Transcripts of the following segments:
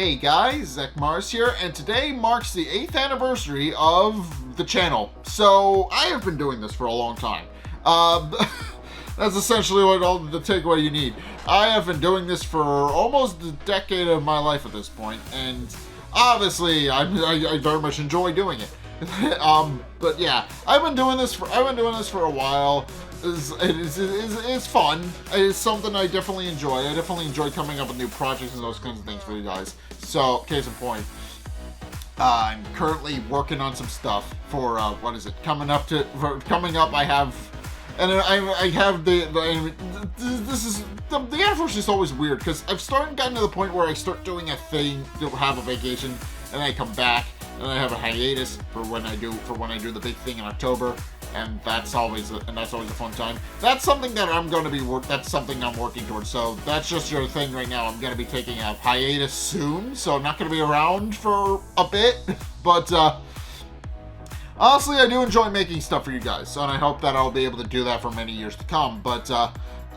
Hey guys, Zack here, and today marks the 8th anniversary of the channel. So, I have been doing this for a long time. That's essentially all the takeaway you need. I have been doing this for almost a decade of my life at this point, and obviously, I very much enjoy doing it. But yeah, I've been doing this for a while. It's fun. It's something I definitely enjoy. I definitely enjoy coming up with new projects and those kinds of things for you guys. So, case in point, I'm currently working on some stuff for coming up. I have the anniversary is always weird because I've gotten to the point where I start doing a thing to have a vacation, and I come back and I have a hiatus for when I do the big thing in October. And that's always a fun time. That's something that that's something I'm working towards. So that's just your thing right now. I'm gonna be taking a hiatus soon, so I'm not gonna be around for a bit. But honestly, I do enjoy making stuff for you guys, and I hope that I'll be able to do that for many years to come. But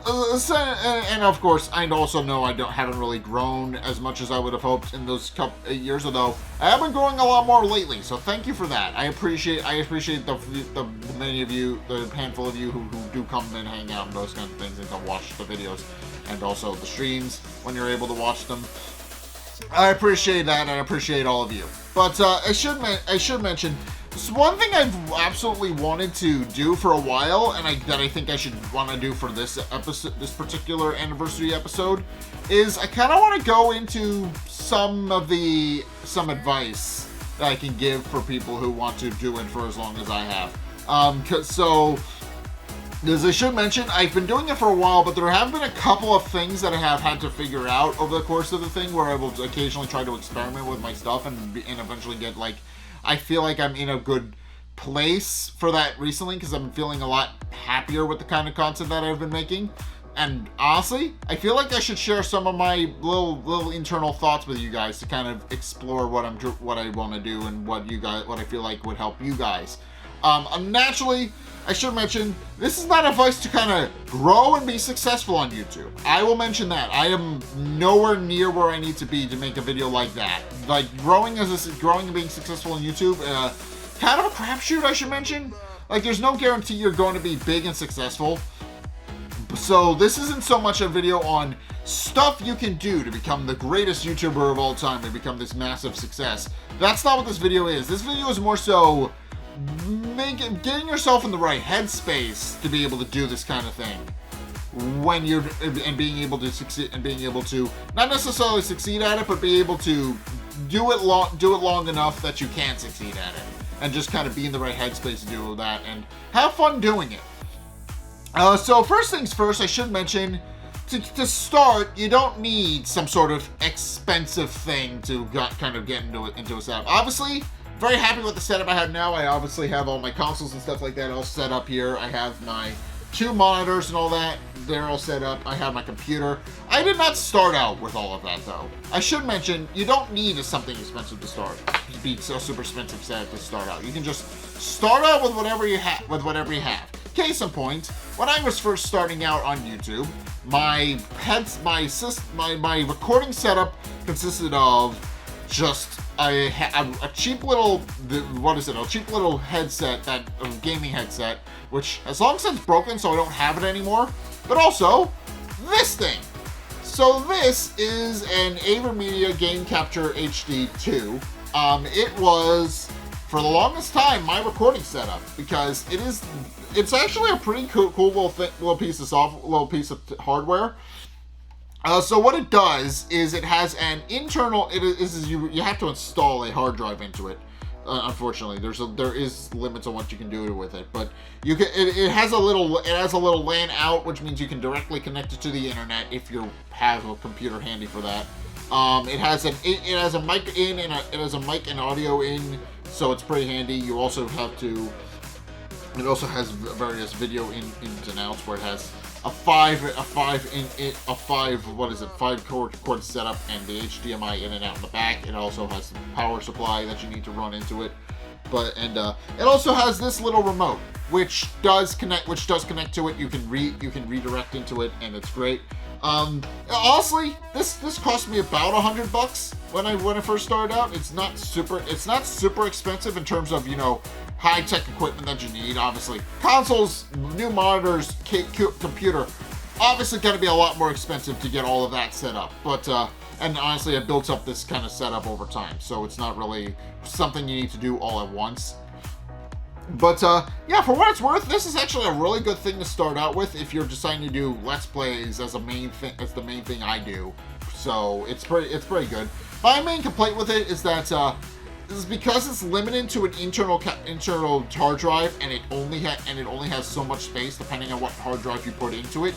and of course, I also know I haven't really grown as much as I would have hoped in those couple years, although I have been growing a lot more lately. So thank you for that. I appreciate the many of you, the handful of you who do come and hang out and those kinds of things and come watch the videos and also the streams when you're able to watch them. I appreciate that, and I appreciate all of you. But I should mention. So one thing I've absolutely wanted to do for a while, and that I think I should want to do for this episode, this particular anniversary episode, is I kind of want to go into some advice that I can give for people who want to do it for as long as I have. So, as I should mention, I've been doing it for a while, but there have been a couple of things that I have had to figure out over the course of the thing, where I will occasionally try to experiment with my stuff and eventually get I feel like I'm in a good place for that recently because I'm feeling a lot happier with the kind of content that I've been making. And honestly, I feel like I should share some of my little internal thoughts with you guys to kind of explore what I want to do and what I feel like would help you guys. Naturally, I should mention, this is not advice to kind of grow and be successful on YouTube. I will mention that. I am nowhere near where I need to be to make a video like that. Like, growing and being successful on YouTube, kind of a crapshoot, I should mention. Like, there's no guarantee you're going to be big and successful. So, this isn't so much a video on stuff you can do to become the greatest YouTuber of all time and become this massive success. That's not what this video is. This video is more so getting yourself in the right headspace to be able to do this kind of thing and being able to succeed, and being able to not necessarily succeed at it, but be able to do it long enough that you can succeed at it, and just kind of be in the right headspace to do that and have fun doing it. So first things first, I should mention, to start, you don't need some sort of expensive thing to kind of get into a setup. Obviously, very happy with the setup I have now. I obviously have all my consoles and stuff like that all set up here. I have my 2 monitors and all that. They're all set up. I have my computer. I did not start out with all of that, though. I should mention, you don't need something expensive to start. To be so super expensive setup to start out. You can just start out with whatever you have. Case in point, when I was first starting out on YouTube, my recording setup consisted of just a cheap little headset, a gaming headset, which has long since broken, so I don't have it anymore. But also this thing. So this is an AverMedia Game Capture HD 2. It was for the longest time my recording setup because it's actually a pretty cool little piece of hardware. So what it does is it has an internal. You have to install a hard drive into it. Unfortunately, there is limits on what you can do with it, but you can. It has a little LAN out, which means you can directly connect it to the internet if you have a computer handy for that. It has a mic in and it has a mic and audio in, so it's pretty handy. You also have to. It also has various video ins and outs where it has a 5-cord setup and the HDMI in and out in the back. It also has the power supply that you need to run into it. It also has this little remote, which does connect to it. You can redirect into it, and it's great. Honestly, this cost me about $100 when I first started out. It's not super expensive in terms of, you know, high-tech equipment that you need. Obviously, consoles, new monitors, computer, obviously going to be a lot more expensive to get all of that set up. But and honestly, I built up this kind of setup over time, so it's not really something you need to do all at once. But yeah, for what it's worth, this is actually a really good thing to start out with if you're deciding to do Let's Plays as the main thing I do. So it's pretty good. My main complaint with it is that is because it's limited to an internal hard drive, and it only has so much space depending on what hard drive you put into it.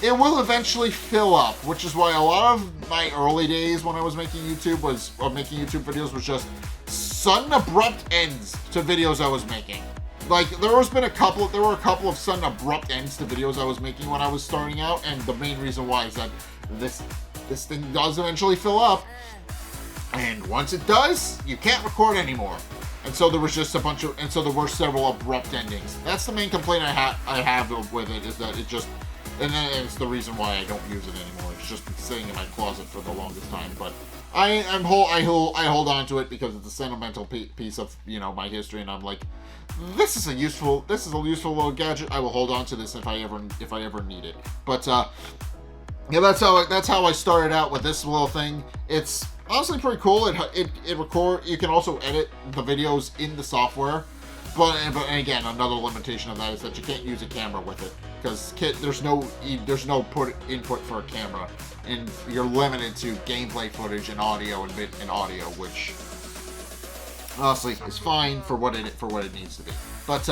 It will eventually fill up, which is why a lot of my early days when I was making YouTube videos was just sudden abrupt ends to videos I was making. Like there were a couple of sudden abrupt ends to videos I was making when I was starting out, and the main reason why is that this thing does eventually fill up, and once it does, you can't record anymore. And so there was just there were several abrupt endings. That's the main complaint I have with it, is that it just. And then it's the reason why I don't use it anymore. It's just been sitting in my closet for the longest time. But I hold on to it because it's a sentimental piece of, you know, my history, and I'm like, this is a useful little gadget. I will hold on to this if I ever need it. But yeah, that's how I started out with this little thing. It's honestly pretty cool. You can also edit the videos in the software. But again, another limitation of that is that you can't use a camera with it, because there's no input for a camera, and you're limited to gameplay footage and audio and audio, which honestly is fine for what it needs to be. But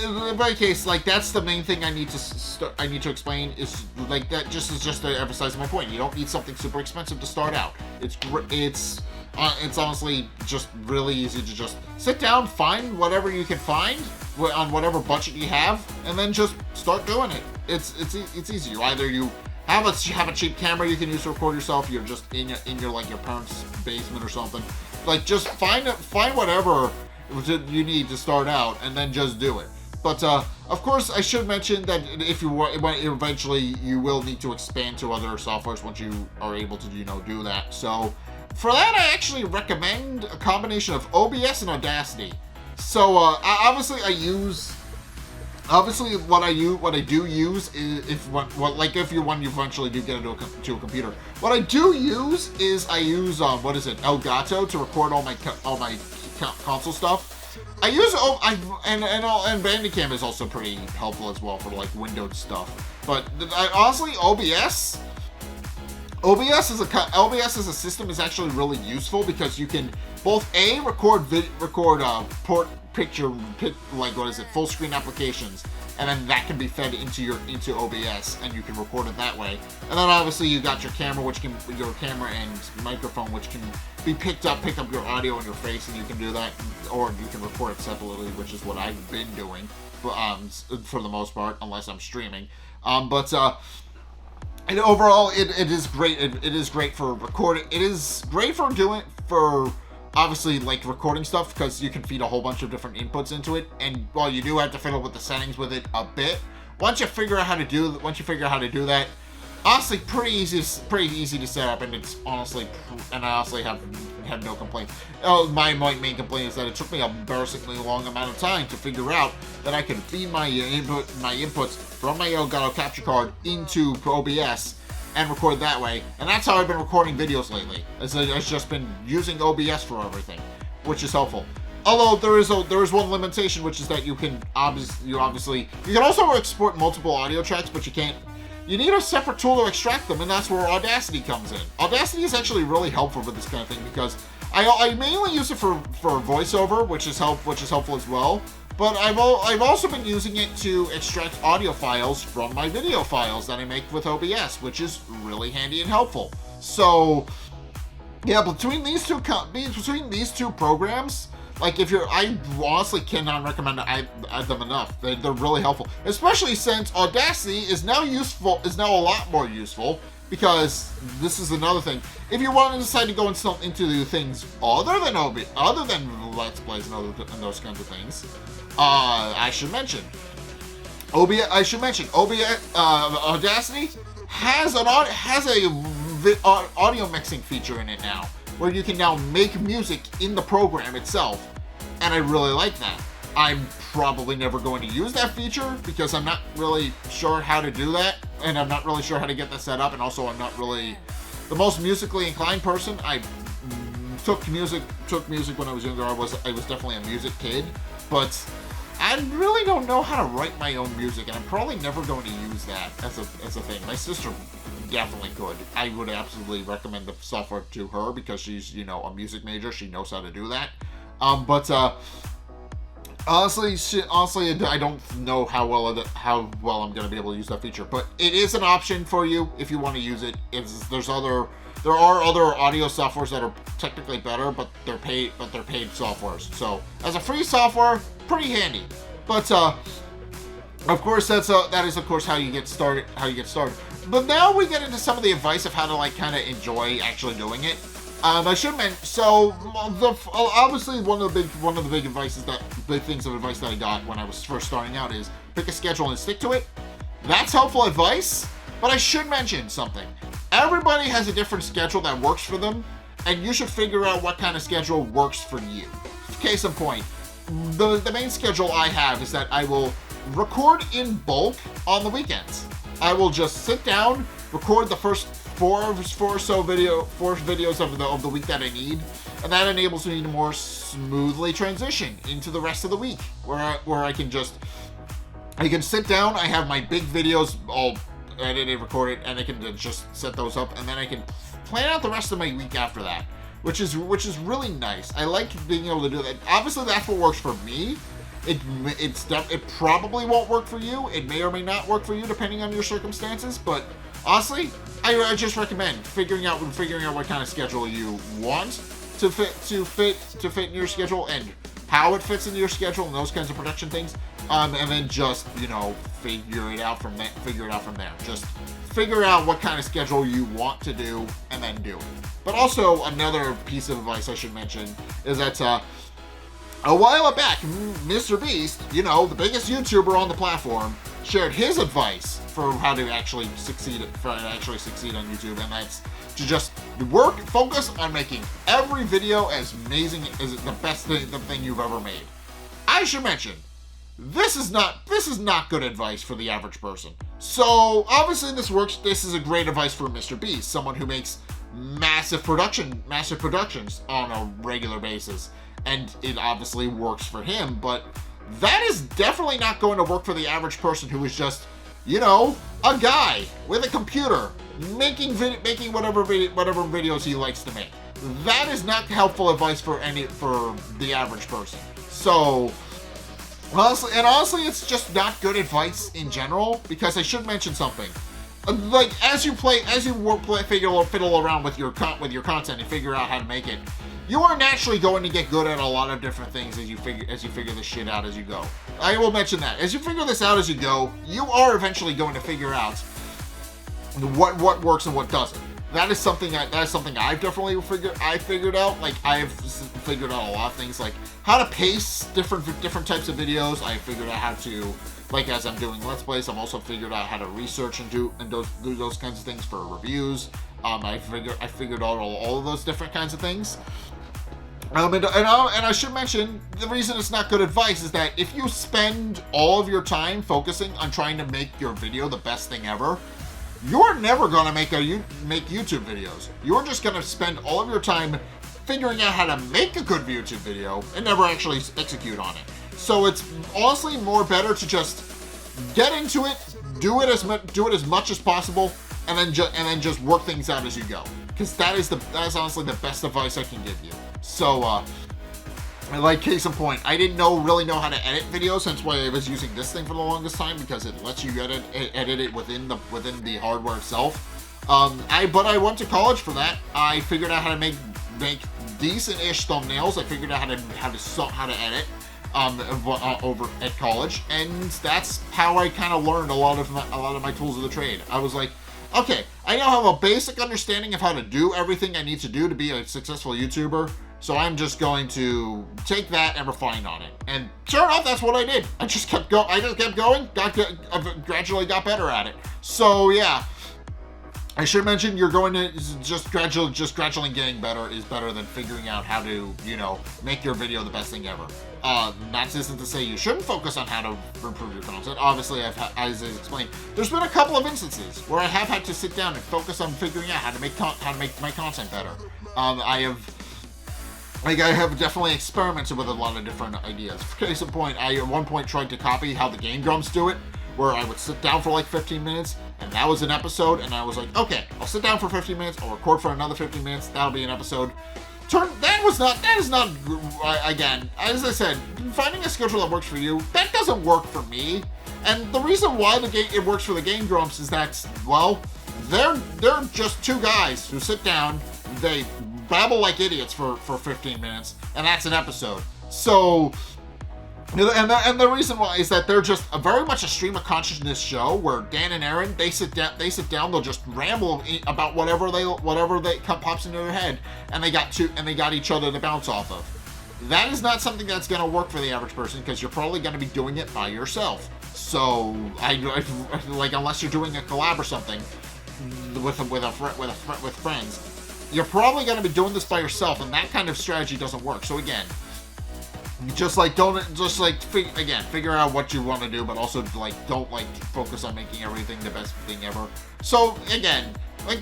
in my case, like, that's the main thing I need to explain, is like that just to emphasize my point. You don't need something super expensive to start out. It's honestly just really easy to just sit down, find whatever you can find on whatever budget you have, and then just start doing it. It's easy. Either you have a cheap camera you can use to record yourself. You're just in your like your parents' basement or something. Like, just find whatever you need to start out, and then just do it. But of course, I should mention that eventually you will need to expand to other softwares once you are able to, you know, do that. So for that, I actually recommend a combination of OBS and Audacity. So obviously what I do use is if you eventually do get into a computer, what I do use is Elgato to record all my console stuff. I use and Bandicam is also pretty helpful as well for like windowed stuff. But honestly, OBS as a system is actually really useful, because you can both record full screen applications, and then that can be fed into OBS, and you can record it that way. And then obviously you got your camera and microphone, which can be pick up your audio in your face, and you can do that, or you can record it separately, which is what I've been doing, for the most part, unless I'm streaming. And overall, it is great. It is great for recording. It is great for obviously like recording stuff, because you can feed a whole bunch of different inputs into it. And while you do have to fiddle with the settings with it a bit, once you figure out how to do that, honestly, pretty easy to set up. And I honestly have no complaints. My main complaint is that it took me a embarrassingly long amount of time to figure out that I could feed my inputs from my Elgato capture card into OBS and record that way. And that's how I've been recording videos lately. I've just been using OBS for everything, which is helpful. Although there is one limitation, which is that you can also export multiple audio tracks, but you need a separate tool to extract them, and that's where Audacity comes in. Audacity is actually really helpful for this kind of thing, because I mainly use it for voiceover, which is helpful as well. But I've also been using it to extract audio files from my video files that I make with OBS, which is really handy and helpful. So yeah, between these two programs, like I honestly cannot recommend them enough. They're really helpful, especially since Audacity is now a lot more useful, because this is another thing. If you want to decide to go into things other than Let's Plays and those kinds of things, I should mention Audacity has a audio mixing feature in it now, where you can now make music in the program itself, and I really like that. I'm probably never going to use that feature because I'm not really sure how to do that, and I'm not really sure how to get that set up, and also I'm not really the most musically inclined person. I took music when I was younger. I was definitely a music kid, but I really don't know how to write my own music, and I'm probably never going to use that as a thing. My sister definitely could. I would absolutely recommend the software to her because she's, you know, a music major. She knows how to do that. But honestly, I don't know how well I'm going to be able to use that feature. But it is an option for you if you want to use it. There are other audio softwares that are technically better, but they're paid softwares. So as a free software, pretty handy. But of course, that is of course how you get started. But now we get into some of the advice of how to like kind of enjoy actually doing it. I should mention. So obviously one of the big things of advice that I got when I was first starting out is pick a schedule and stick to it. That's helpful advice. But I should mention something. Everybody has a different schedule that works for them, and you should figure out what kind of schedule works for you. Case in point, the main schedule I have is that I will record in bulk on the weekends. I will just sit down, record the first four videos of the week that I need, and that enables me to more smoothly transition into the rest of the week, where I can sit down. I have my big videos all edited, recorded, and I can just set those up, and then I can plan out the rest of my week after that, which is really nice. I like being able to do that. Obviously, that's what works for me. It probably won't work for you. It may or may not work for you depending on your circumstances. But honestly, I just recommend figuring out what kind of schedule you want to fit in your schedule and how it fits into your schedule and those kinds of production things. And then just, you know, figure it out from there. Just figure out what kind of schedule you want to do and then do it. But also another piece of advice I should mention is that a while back, Mr. Beast, you know, the biggest YouTuber on the platform, shared his advice for how to actually succeed on YouTube, and that's to just focus on making every video as amazing as the best thing you've ever made. I should mention, this is not good advice for the average person. So obviously this works. This is a great advice for Mr. Beast, someone who makes massive productions on a regular basis, and it obviously works for him. But that is definitely not going to work for the average person who is just, you know, a guy with a computer making whatever videos he likes to make. That is not helpful advice for the average person. So honestly, it's just not good advice in general, because I should mention something. Like, as you fiddle around with your content and figure out how to make it, you are naturally going to get good at a lot of different things as you figure this shit out as you go. I will mention that. As you figure this out as you go, you are eventually going to figure out what works and what doesn't. That is something I've definitely figured out. Like, I've figured out a lot of things, like how to pace different types of videos. I figured out how to, like, as I'm doing Let's Plays, I'm also figured out how to research and do those kinds of things for reviews. I figured out all of those different kinds of things. And I should mention, the reason it's not good advice is that if you spend all of your time focusing on trying to make your video the best thing ever, you're never going to make YouTube videos. You're just going to spend all of your time figuring out how to make a good YouTube video and never actually execute on it. So it's honestly more better to just get into it, do it as much as possible, and then just work things out as you go. Because that is honestly the best advice I can give you. So, like, case in point, I didn't really know how to edit videos, hence why I was using this thing for the longest time, because it lets you edit it within the hardware itself. But I went to college for that. I figured out how to make decent-ish thumbnails. I figured out how to edit over at college, and that's how I kind of learned a lot of my tools of the trade. I was like, okay, I now have a basic understanding of how to do everything I need to do to be a successful YouTuber. So I'm just going to take that and refine on it. And sure enough, that's what I did. I just kept going, gradually got better at it. So yeah, I should mention you're going to just gradually getting better is better than figuring out how to, make your video the best thing ever. That isn't to say you shouldn't focus on how to improve your content. Obviously, as I explained, there's been a couple of instances where I have had to sit down and focus on figuring out how to make my content better. I have definitely experimented with a lot of different ideas. For case in point, I at one point tried to copy how the Game Grumps do it, where I would sit down for like 15 minutes, and that was an episode, and I was like, okay, I'll sit down for 15 minutes, I'll record for another 15 minutes, that'll be an episode. That is not, again, as I said, finding a schedule that works for you, that doesn't work for me. And the reason why it works for the Game Grumps is that, well, they're just two guys who sit down, they babble like idiots for 15 minutes, and that's an episode. So, and the reason why is that they're just very much a stream of consciousness show where Dan and Aaron, they sit down, they'll just ramble about whatever pops into their head, and they got each other to bounce off of. That is not something that's going to work for the average person, because you're probably going to be doing it by yourself. So, like, unless you're doing a collab or something with friends, you're probably going to be doing this by yourself, and that kind of strategy doesn't work. So again, figure out what you want to do, but also don't focus on making everything the best thing ever. So again,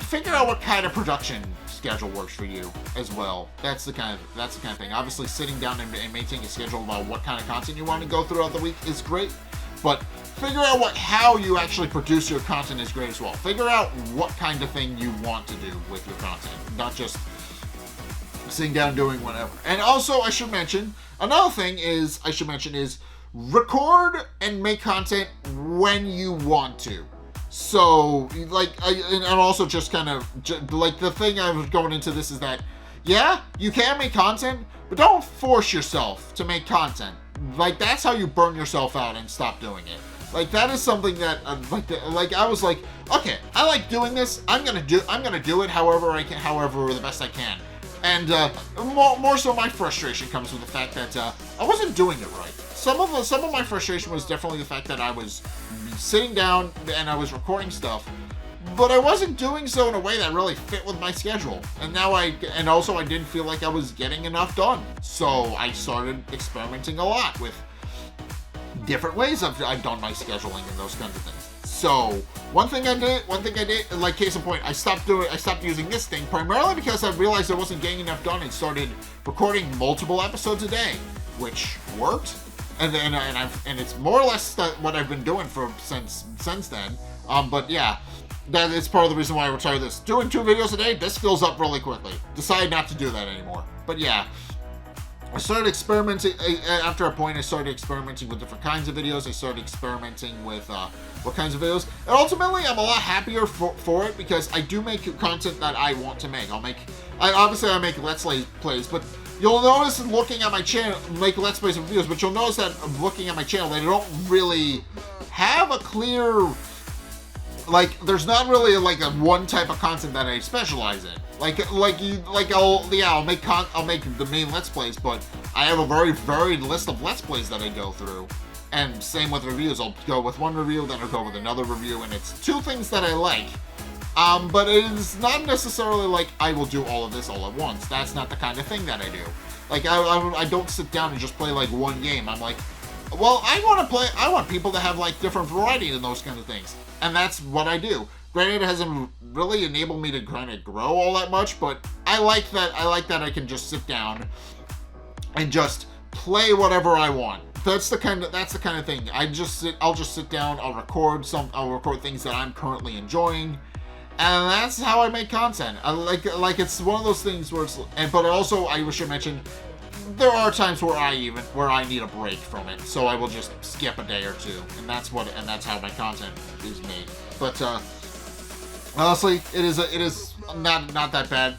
figure out what kind of production schedule works for you as well. That's the kind of thing. Obviously, sitting down and maintaining a schedule about what kind of content you want to go throughout the week is great, but figure out how you actually produce your content is great as well. Figure out what kind of thing you want to do with your content, not just sitting down doing whatever. And also, another thing is record and make content when you want to. So, and also just kind of, the thing I was going into this is that, yeah, you can make content, but don't force yourself to make content. That's how you burn yourself out and stop doing it. That is something that, I was like, okay, I like doing this, I'm gonna do it however the best I can. And more so, my frustration comes with the fact that I wasn't doing it right. Some of my frustration was definitely the fact that I was sitting down and I was recording stuff, but I wasn't doing so in a way that really fit with my schedule. And also I didn't feel like I was getting enough done. So I started experimenting a lot with different ways I've done my scheduling and those kinds of things. So one thing I did, like case in point, I stopped using this thing primarily because I realized I wasn't getting enough done and started recording multiple episodes a day, which worked. And it's more or less what I've been doing since then. But yeah, that is part of the reason why I retired this. Doing 2 videos a day, this fills up really quickly. Decided not to do that anymore. But yeah, I started experimenting. After a point, I started experimenting with different kinds of videos. I started experimenting with what kinds of videos. And ultimately, I'm a lot happier for it because I do make content that I want to make. I make Let's Plays, but you'll notice in looking at my channel, make Let's Plays and videos, but you'll notice that looking at my channel, they don't really have a clear, there's not really a one type of content that I specialize in. I'll make the main Let's Plays, but I have a very varied list of Let's Plays that I go through. And same with reviews. I'll go with one review, then I'll go with another review, and it's 2 things that I like. But it is not necessarily I will do all of this all at once. That's not the kind of thing that I do. I don't sit down and just play one game. I'm well, I want people to have different variety in those kind of things. And that's what I do. Granted, it hasn't really enabled me to kind of grow all that much, but I like that I can just sit down and just play whatever I want. That's the kind of thing. I'll just sit down, I'll record things that I'm currently enjoying. And that's how I make content. It's one of those things where but also I should mention, there are times where I need a break from it, so I will just skip a day or 2, and that's how my content is made. But honestly, it is not that bad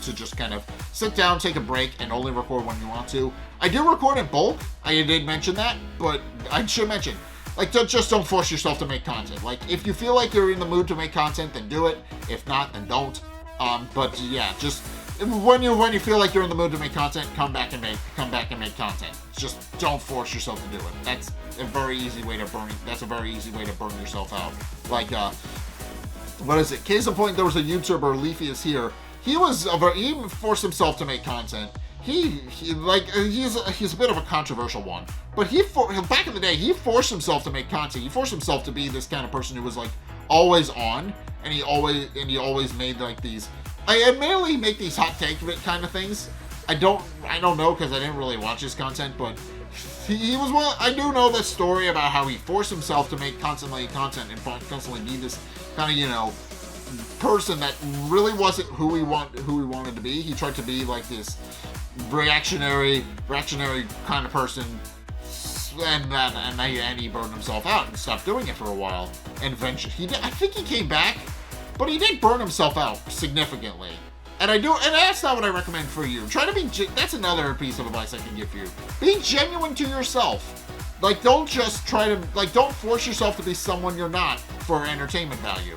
to just kind of sit down, take a break, and only record when you want to. I do record in bulk. I did mention that, but I should mention, just don't force yourself to make content. If you feel like you're in the mood to make content, then do it. If not, then don't. But yeah, just when you feel like you're in the mood to make content, come back and make content. Just don't force yourself to do it. That's a very easy way to burn yourself out. what is it? Case in point, there was a YouTuber, Leafy is here. He forced himself to make content. He's a bit of a controversial one, but back in the day, he forced himself to make content. He forced himself to be this kind of person who was like always on, and he always made like these. I admittedly make these hot take kind of things. I don't know because I didn't really watch his content, but he was one. I do know the story about how he forced himself to make constantly content and constantly be this kind of person that really wasn't who he wanted to be. He tried to be like this reactionary kind of person, and he burned himself out and stopped doing it for a while. And eventually, I think he came back, but he did burn himself out significantly. And that's not what I recommend for you. Try to be, that's another piece of advice I can give you. Be genuine to yourself. Like, don't just don't force yourself to be someone you're not for entertainment value.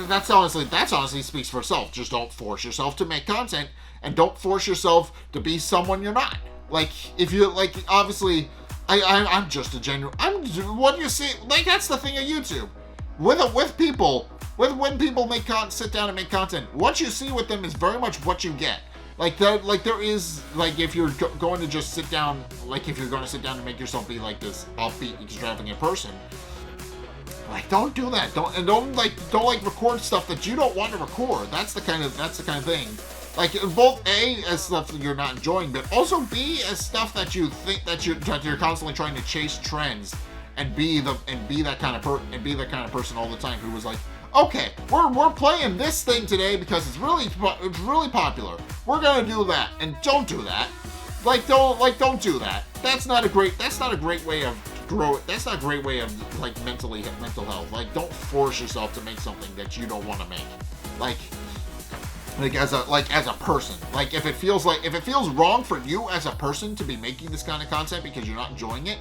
That's honestly speaks for itself. Just don't force yourself to make content, and don't force yourself to be someone you're not. Like, if you, obviously, I'm just a genuine, what you see, that's the thing of YouTube. With people, when people sit down and make content, what you see with them is very much what you get. There is, if you're going to just sit down, if you're going to sit down and make yourself be like this upbeat, extravagant person, don't do that. Don't record stuff that you don't want to record. That's the kind of thing. Both A, as stuff that you're not enjoying, but also B, as stuff that you think that you're constantly trying to chase trends. And be that kind of person all the time who was like, okay, we're playing this thing today because it's really popular. We're gonna do that, and don't do that. Don't do that. That's not a great way of growth. That's not a great way of mental health. Don't force yourself to make something that you don't want to make. As a person. If it feels wrong for you as a person to be making this kind of content because you're not enjoying it,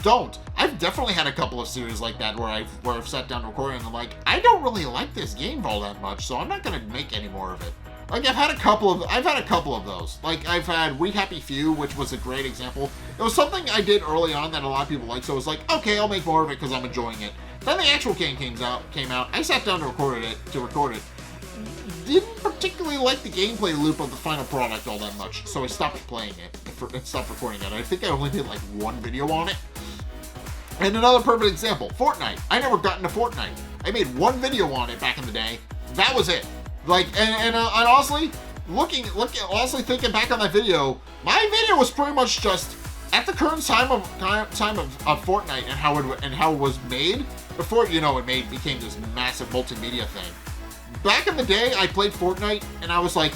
don't. I've definitely had a couple of series like that where I've sat down recording and I'm like, I don't really like this game all that much, so I'm not gonna make any more of it. I've had a couple of those. I've had We Happy Few, which was a great example. It was something I did early on that a lot of people liked, so it was like, okay, I'll make more of it because I'm enjoying it. Then the actual game came out. I sat down to record it. Didn't particularly like the gameplay loop of the final product all that much, so I stopped playing it and stopped recording it. I think I only did one video on it. And another perfect example, Fortnite. I never got into Fortnite. I made one video on it back in the day. That was it. And honestly, honestly thinking back on that video, my video was pretty much just at the current time of Fortnite and how it was made before it became this massive multimedia thing. Back in the day, I played Fortnite and I was like,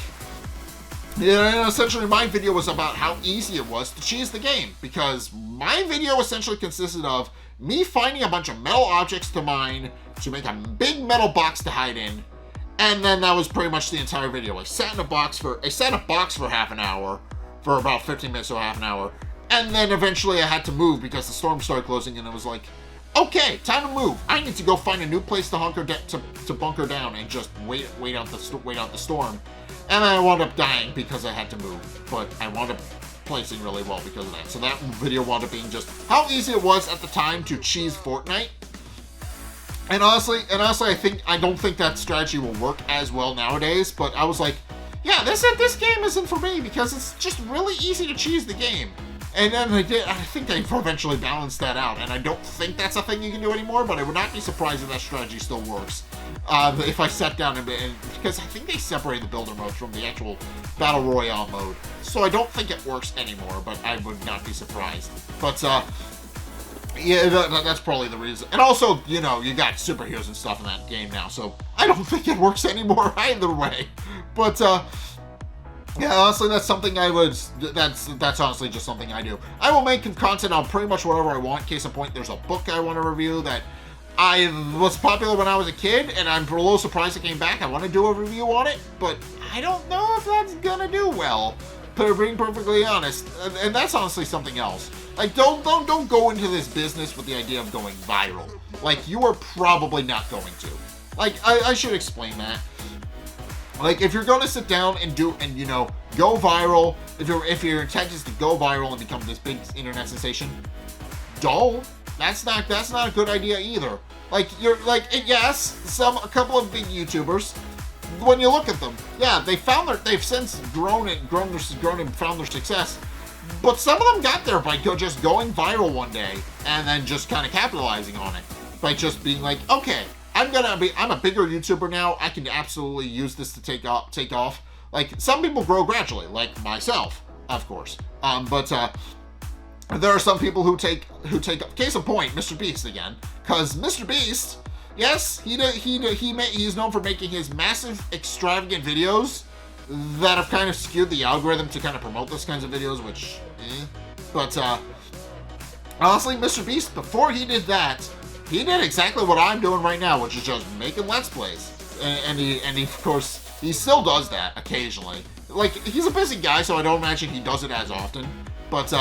essentially my video was about how easy it was to cheese the game, because my video essentially consisted of me finding a bunch of metal objects to mine to make a big metal box to hide in, and then that was pretty much the entire video. I sat in a box for half an hour, for about 15 minutes or half an hour, and then eventually I had to move because the storm started closing, and it was like, okay, time to move. I need to go find a new place to bunker down and just wait out the storm. And I wound up dying because I had to move, but I wound up placing really well because of that. So that video wound up being just how easy it was at the time to cheese Fortnite. And honestly, I don't think that strategy will work as well nowadays. But I was like, yeah, this game isn't for me because it's just really easy to cheese the game. And then I think they eventually balanced that out, and I don't think that's a thing you can do anymore, but I would not be surprised if that strategy still works. If I sat down and because I think they separated the builder mode from the actual Battle Royale mode. So I don't think it works anymore, but I would not be surprised. But, yeah, that's probably the reason. And also, you got superheroes and stuff in that game now, so I don't think it works anymore either way. But, yeah, honestly, that's something that's honestly just something I do. I will make content on pretty much whatever I want. Case in point, there's a book I want to review that was popular when I was a kid, and I'm a little surprised it came back. I want to do a review on it, but I don't know if that's gonna do well, being perfectly honest. And that's honestly something else. Don't go into this business with the idea of going viral. You are probably not going to. I should explain that. If you're going to sit down and go viral, if your intent is to go viral and become this big internet sensation, don't. That's not a good idea either. Like, you're like, yes, a couple of big YouTubers, when you look at them, yeah, they've since grown and found their success. But some of them got there by just going viral one day and then just kind of capitalizing on it by just being like, okay, I'm a bigger YouTuber now. I can absolutely use this to take off. Like, some people grow gradually, like myself, of course. But there are some people who take case in point, Mr. Beast again, because Mr. Beast, yes, he's known for making his massive, extravagant videos that have kind of skewed the algorithm to kind of promote those kinds of videos, which, But, honestly, Mr. Beast, before he did that, he did exactly what I'm doing right now, which is just making Let's Plays. And he, of course, he still does that occasionally. Like, he's a busy guy, so I don't imagine he does it as often. But,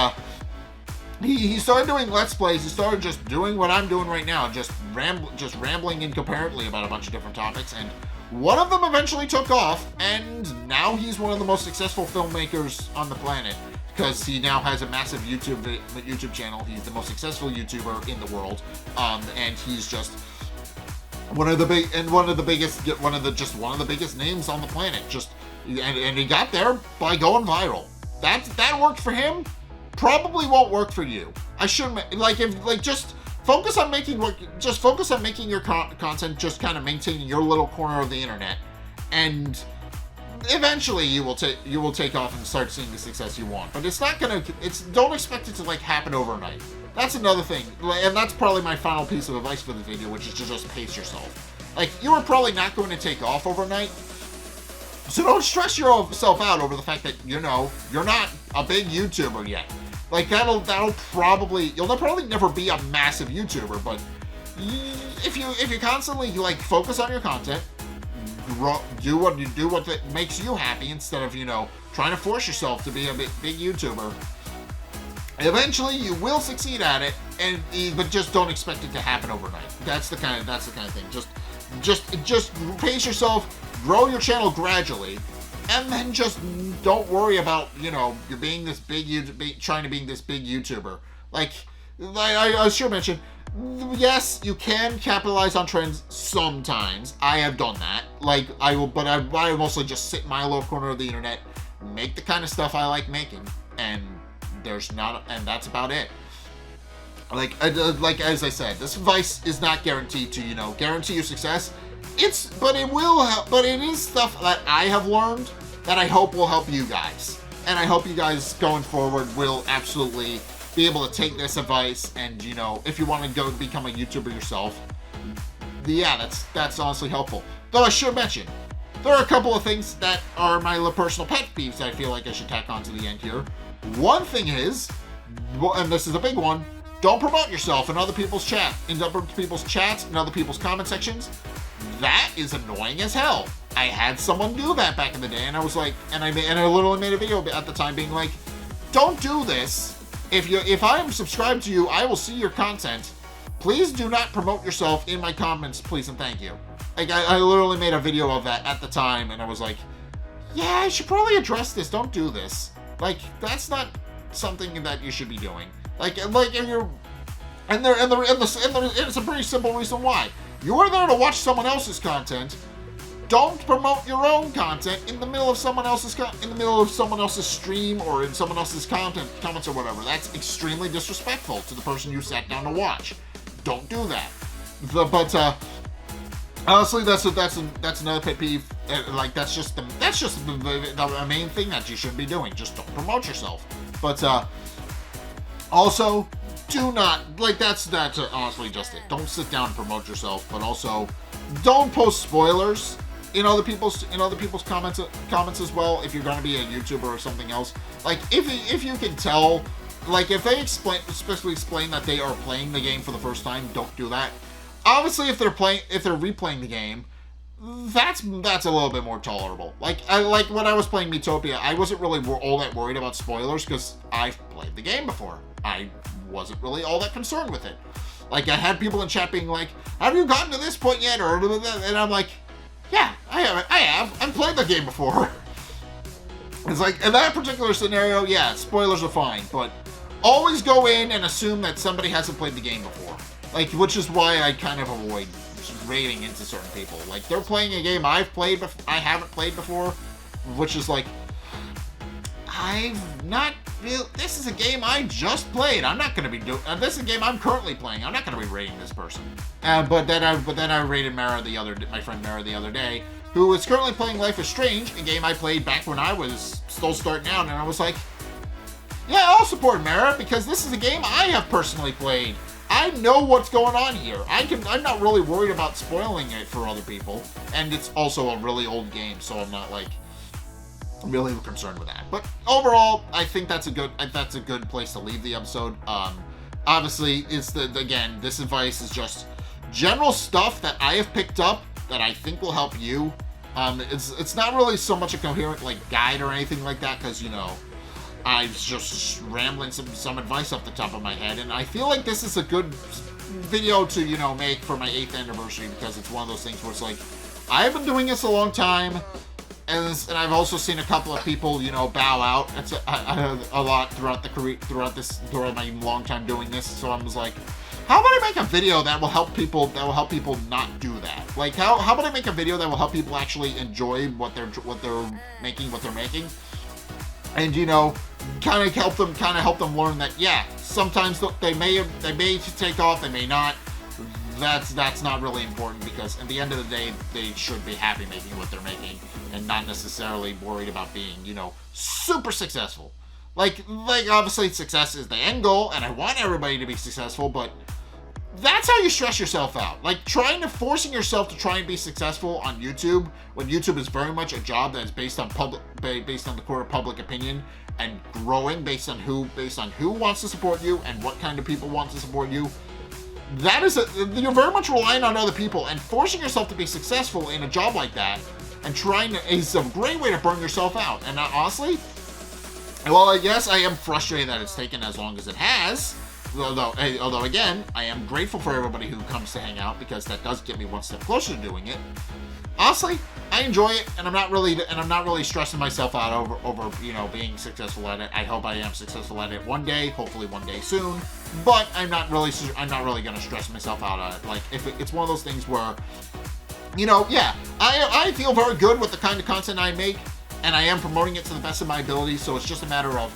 he started doing Let's Plays. He started just doing what I'm doing right now, just rambling incoherently about a bunch of different topics, and one of them eventually took off, and now he's one of the most successful filmmakers on the planet, because he now has a massive YouTube channel. He's the most successful YouTuber in the world, and he's just one of the biggest names on the planet. And he got there by going viral. That worked for him. Probably won't work for you. I shouldn't just focus on making your content, just kind of maintaining your little corner of the internet, and eventually you will take off and start seeing the success you want. But don't expect it to like happen overnight. That's another thing, and that's probably my final piece of advice for the video, which is to just pace yourself. Like, you are probably not going to take off overnight, so don't stress yourself out over the fact that, you're not a big YouTuber yet. Like, you'll probably never be a massive YouTuber, but if you constantly, like, focus on your content, do what makes you happy instead of, trying to force yourself to be a big YouTuber, eventually you will succeed at it, but just don't expect it to happen overnight. That's the kind of thing. Just pace yourself, grow your channel gradually, and then just don't worry about, you're being this trying to be this big YouTuber. Like I should mention, yes, you can capitalize on trends sometimes. I have done that. Like, I mostly just sit in my little corner of the internet, make the kind of stuff I like making, and that's about it. Like as I said, this advice is not guaranteed to, guarantee you success. But it is stuff that I have learned that I hope will help you guys. And I hope you guys going forward will absolutely be able to take this advice and, if you want to go become a YouTuber yourself, yeah, that's honestly helpful. Though I should mention, there are a couple of things that are my personal pet peeves that I feel like I should tack on to the end here. One thing is, and this is a big one, don't promote yourself in other people's chats, and other people's comment sections. That is annoying as hell. I had someone do that back in the day, and I was like, and I literally made a video at the time being like, don't do this. If I am subscribed to you, I will see your content. Please do not promote yourself in my comments, please and thank you. Like, I literally made a video of that at the time, and I was like, yeah, I should probably address this. Don't do this. Like, that's not something that you should be doing. It's a pretty simple reason why. You are there to watch someone else's content. Don't promote your own content in the middle of someone else's stream or in someone else's comments or whatever. That's extremely disrespectful to the person you sat down to watch. Don't do that. Honestly, that's another pet peeve. That's just the main thing that you shouldn't be doing. Just don't promote yourself. But also, do not, that's honestly just it. Don't sit down and promote yourself, but also don't post spoilers in other people's comments as well. If you're going to be a YouTuber or something else, like if you can tell, like if they especially explain that they are playing the game for the first time, don't do that. Obviously, if they're replaying the game, that's a little bit more tolerable. Like when I was playing Miitopia, I wasn't really all that worried about spoilers because I've played the game before. I wasn't really all that concerned with it. Like, I had people in chat being like, have you gotten to this point yet? And I'm like, yeah, I have. I've played the game before. It's like, in that particular scenario, yeah, spoilers are fine. But always go in and assume that somebody hasn't played the game before. Like, which is why I kind of avoid raiding into certain people. Like, they're playing a game I haven't played before, which is like, this is a game I just played. I'm not going to be doing. This is a game I'm currently playing. I'm not going to be raiding this person. But then I raided my friend Mara the other day, who is currently playing Life is Strange, a game I played back when I was still starting out, and I was like, yeah, I'll support Mara because this is a game I have personally played. I know what's going on here. I'm not really worried about spoiling it for other people, and it's also a really old game, so I'm not like really concerned with that. But overall, I think that's a good place to leave the episode. Obviously, again, this advice is just general stuff that I have picked up that I think will help you. It's not really so much a coherent like guide or anything like that, because I was just rambling some advice off the top of my head, and I feel like this is a good video to make for my 8th anniversary, because it's one of those things where it's like, I've been doing this a long time, and I've also seen a couple of people bow out. It's a lot throughout my long time doing this. So I was like, how about I make a video that will help people not do that? Like, how about I make a video that will help people actually enjoy what they're making, and kind of help them learn that, yeah, sometimes they may take off, they may not. That's not really important, because at the end of the day, they should be happy making what they're making and not necessarily worried about being super successful. Like obviously success is the end goal, and I want everybody to be successful, but that's how you stress yourself out. Like, forcing yourself to try and be successful on YouTube, when YouTube is very much a job that is based on the court of public opinion, and growing based on who wants to support you and what kind of people want to support you. You're very much relying on other people, and forcing yourself to be successful in a job like that and is a great way to burn yourself out. And honestly, well, yes, I am frustrated that it's taken as long as it has. Although again, I am grateful for everybody who comes to hang out, because that does get me one step closer to doing it. Honestly, I enjoy it, and I'm not really stressing myself out over being successful at it. I hope I am successful at it one day, hopefully one day soon. But I'm not really gonna stress myself out on it. Like, if it's one of those things where, yeah, I feel very good with the kind of content I make, and I am promoting it to the best of my ability. So it's just a matter of,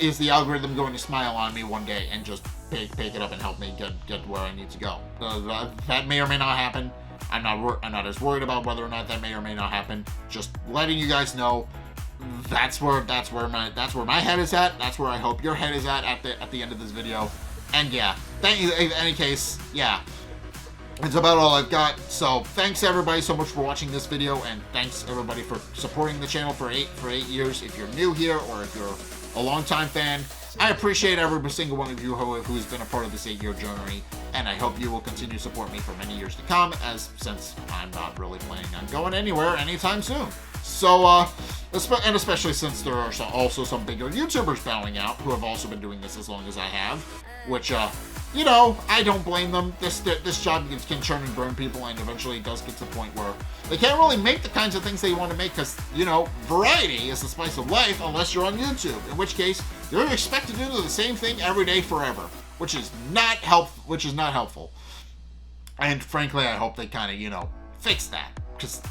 is the algorithm going to smile on me one day and just pick it up and help me get where I need to go? That may or may not happen. I'm not as worried about whether or not that may or may not happen. Just letting you guys know, that's where my head is at. That's where I hope your head is at the end of this video. And yeah, thank you. In any case, yeah, it's about all I've got. So thanks everybody so much for watching this video, and thanks everybody for supporting the channel for 8 years. If you're new here, or if you're a longtime fan, I appreciate every single one of you who's been a part of this 8-year journey, and I hope you will continue to support me for many years to come, since I'm not really planning on going anywhere anytime soon. So, and especially since there are also some bigger YouTubers bowing out who have also been doing this as long as I have, which, I don't blame them. This job can churn and burn people, and eventually it does get to the point where they can't really make the kinds of things they want to make, because, variety is the spice of life unless you're on YouTube, in which case you're expected to do the same thing every day forever, which is not helpful. And frankly, I hope they kind of, fix that, because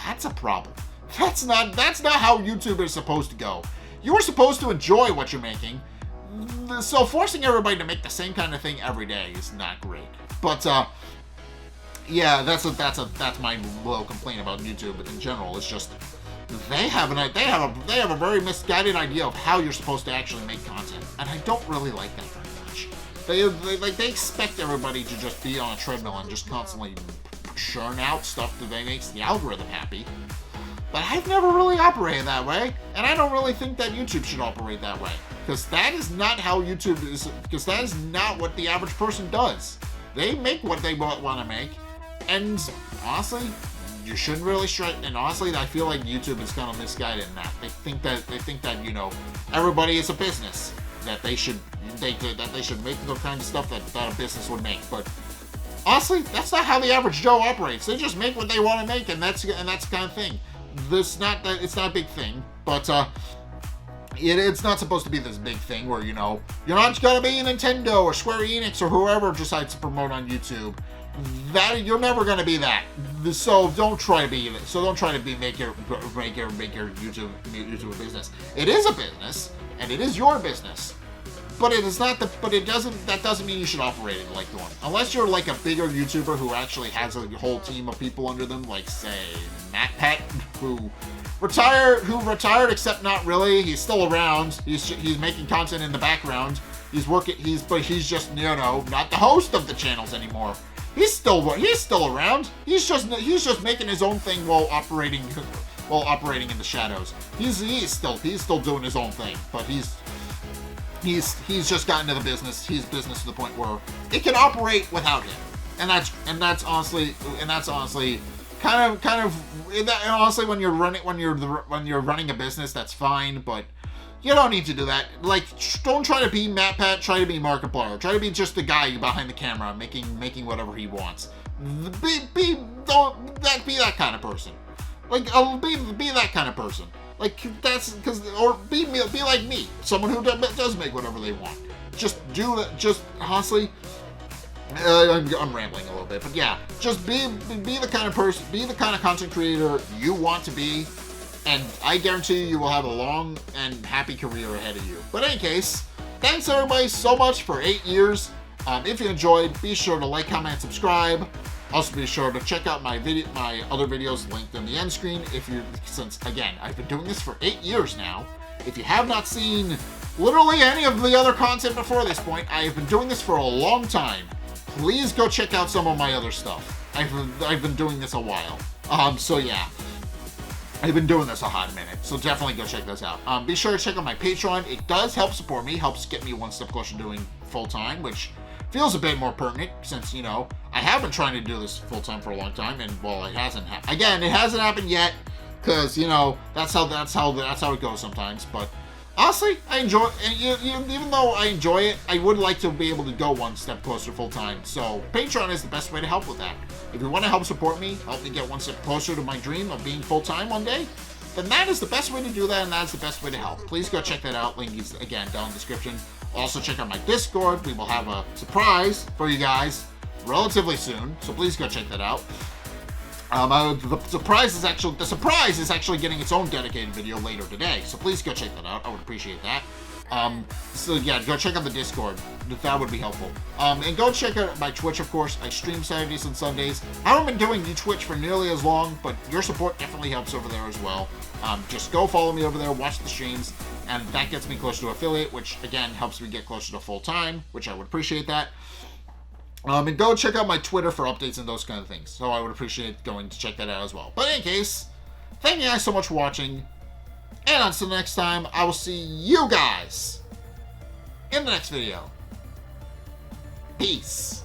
that's a problem. That's not how YouTube is supposed to go. You are supposed to enjoy what you're making. So forcing everybody to make the same kind of thing every day is not great. But yeah, that's my little complaint about YouTube in general. It's just they have a very misguided idea of how you're supposed to actually make content, and I don't really like that very much. They expect everybody to just be on a treadmill and just constantly churn out stuff that makes the algorithm happy. But I've never really operated that way, and I don't really think that YouTube should operate that way, because that is not how YouTube is. Because that is not what the average person does. They make what they want to make, and honestly, you shouldn't really stress. And honestly, I feel like YouTube is kind of misguided in that they think that everybody is a business, that they should make the kind of stuff that a business would make, but. Honestly, that's not how the average Joe operates. They just make what they want to make, and that's the kind of thing. It's not a big thing, but It's not supposed to be this big thing where, you know, you're not going to be Nintendo or Square Enix or whoever decides to promote on YouTube. That you're never going to be that. So don't try to be. So don't try to be make your YouTube a business. It is a business, and it is your business. But it is not the. But it doesn't. That doesn't mean you should operate it like the one. Unless you're like a bigger YouTuber who actually has a whole team of people under them, like say Matt Pet, who retired, except not really. He's still around. He's making content in the background. He's working. But he's just, you know, not the host of the channels anymore. He's still around. He's just making his own thing while operating in the shadows. He's still doing his own thing, but he's just gotten to the business. He's business to the point where it can operate without him, and that's honestly kind of honestly when you're running a business, that's fine, but you don't need to do that. Like, don't try to be Matt Pat. Try to be Markiplier. Try to be just the guy behind the camera making whatever he wants. Be that kind of person. Like, be that kind of person. Like, that's because, or be like me, someone who does make whatever they want. Just do that. Just honestly, I'm rambling a little bit, but yeah, just be the kind of person, be the kind of content creator you want to be. And I guarantee you will have a long and happy career ahead of you. But in any case, thanks everybody so much for 8 years. If you enjoyed, be sure to like, comment, and subscribe. Also, be sure to check out my other videos linked in the end screen. Since again, I've been doing this for 8 years now. If you have not seen literally any of the other content before this point, I have been doing this for a long time. Please go check out some of my other stuff. I've been doing this a while. So yeah. I've been doing this a hot minute, so definitely go check this out. Be sure to check out my Patreon. It does help support me, helps get me one step closer to doing full-time, which feels a bit more pertinent since, you know, I have been trying to do this full-time for a long time, and, well, it hasn't happened. Again, it hasn't happened yet, because, you know, that's how it goes sometimes, but honestly, I enjoy it. Even though I enjoy it, I would like to be able to go one step closer full-time, so Patreon is the best way to help with that. If you want to help support me, help me get one step closer to my dream of being full-time one day, then that is the best way to do that, and that is the best way to help. Please go check that out. Link is, again, down in the description. Also, check out my Discord. We will have a surprise for you guys relatively soon, so please go check that out. The surprise is actually getting its own dedicated video later today, so please go check that out. I would appreciate that. So yeah, go check out the Discord. That would be helpful. And go check out my Twitch, of course. I stream Saturdays and Sundays. I haven't been doing Twitch for nearly as long, but your support definitely helps over there as well. Just go follow me over there, watch the streams, and that gets me closer to affiliate, which again helps me get closer to full time, which I would appreciate that. And go check out my Twitter for updates and those kind of things. So I would appreciate going to check that out as well. But in any case, thank you guys so much for watching. And until next time, I will see you guys in the next video. Peace.